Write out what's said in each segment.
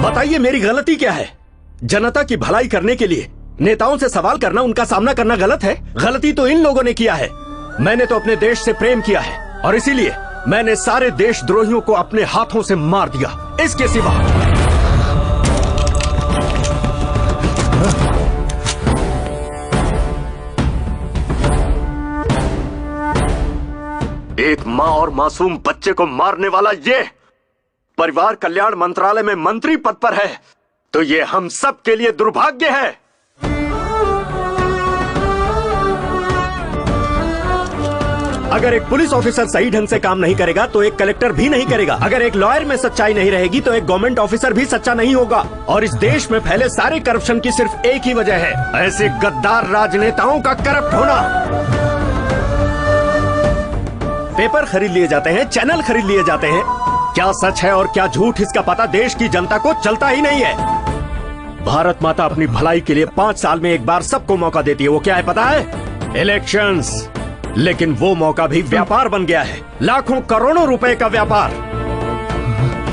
बताइए मेरी गलती क्या है? जनता की भलाई करने के लिए नेताओं से सवाल करना, उनका सामना करना गलत है? गलती तो इन लोगों ने किया है। मैंने तो अपने देश से प्रेम किया है और इसीलिए मैंने सारे देशद्रोहियों को अपने हाथों से मार दिया। इसके सिवा एक माँ और मासूम बच्चे को मारने वाला ये परिवार कल्याण मंत्रालय में मंत्री पद पर है, तो ये हम सब के लिए दुर्भाग्य है। अगर एक पुलिस ऑफिसर सही ढंग से काम नहीं करेगा तो एक कलेक्टर भी नहीं करेगा। अगर एक लॉयर में सच्चाई नहीं रहेगी तो एक गवर्नमेंट ऑफिसर भी सच्चा नहीं होगा। और इस देश में फैले सारे करप्शन की सिर्फ एक ही वजह है, ऐसे गद्दार राजनेताओं का करप्ट होना। पेपर खरीद लिए जाते हैं, चैनल खरीद लिए जाते हैं, क्या सच है और क्या झूठ इसका पता देश की जनता को चलता ही नहीं है। भारत माता अपनी भलाई के लिए 5 साल में एक बार सबको मौका देती है। वो क्या है पता है? इलेक्शंस। लेकिन वो मौका भी व्यापार बन गया है, लाखों करोड़ों रुपए का व्यापार।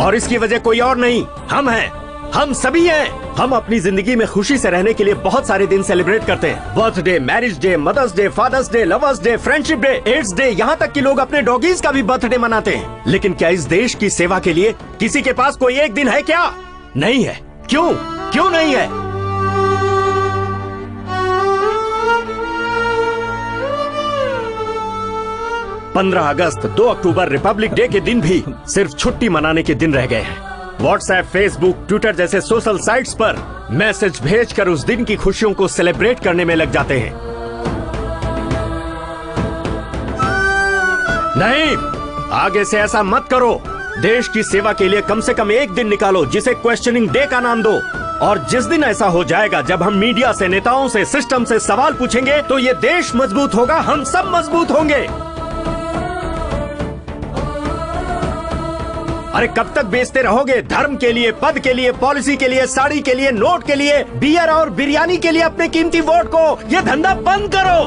और इसकी वजह कोई और नहीं, हम हैं, हम सभी हैं। हम अपनी जिंदगी में खुशी से रहने के लिए बहुत सारे दिन सेलिब्रेट करते हैं। Birthday, marriage day, mother's day, father's day, lovers day, friendship day, AIDS day, यहाँ तक कि लोग अपने डॉगीज का भी बर्थडे मनाते हैं। लेकिन क्या इस देश की सेवा के लिए किसी के पास कोई एक दिन है क्या? नहीं है। क्यों नहीं है? 15 अगस्त, 2 अक्टूबर रिपब्लिक डे के दिन भी सिर्फ छुट्टी मनाने के दिन रह गए हैं। व्हाट्सएप, फेसबुक, ट्विटर जैसे सोशल साइट्स पर मैसेज भेजकर उस दिन की खुशियों को सेलिब्रेट करने में लग जाते हैं। नहीं, आगे से ऐसा मत करो। देश की सेवा के लिए कम से कम एक दिन निकालो जिसे क्वेश्चनिंग डे का नाम दो। और जिस दिन ऐसा हो जाएगा जब हम मीडिया से, नेताओं से, सिस्टम से सवाल पूछेंगे तो ये देश मजबूत होगा, हम सब मजबूत होंगे। अरे कब तक बेचते रहोगे धर्म के लिए, पद के लिए, पॉलिसी के लिए, साड़ी के लिए, नोट के लिए, बियर और बिरयानी के लिए अपने कीमती वोट को? ये धंधा बंद करो।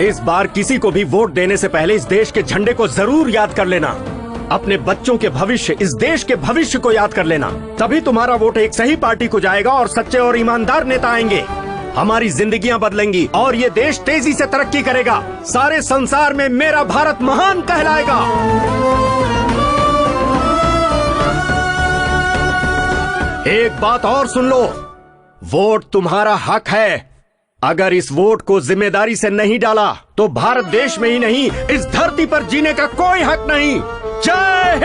इस बार किसी को भी वोट देने से पहले इस देश के झंडे को जरूर याद कर लेना। अपने बच्चों के भविष्य, इस देश के भविष्य को याद कर लेना। तभी तुम्हारा वोट एक सही पार्टी को जाएगा और सच्चे और ईमानदार नेता आएंगे। हमारी जिंदगियां बदलेंगी और ये देश तेजी से तरक्की करेगा। सारे संसार में मेरा भारत महान कहलाएगा। एक बात और सुन लो, वोट तुम्हारा हक है। अगर इस वोट को जिम्मेदारी से नहीं डाला तो भारत देश में ही नहीं, इस धरती पर जीने का कोई हक नहीं। जय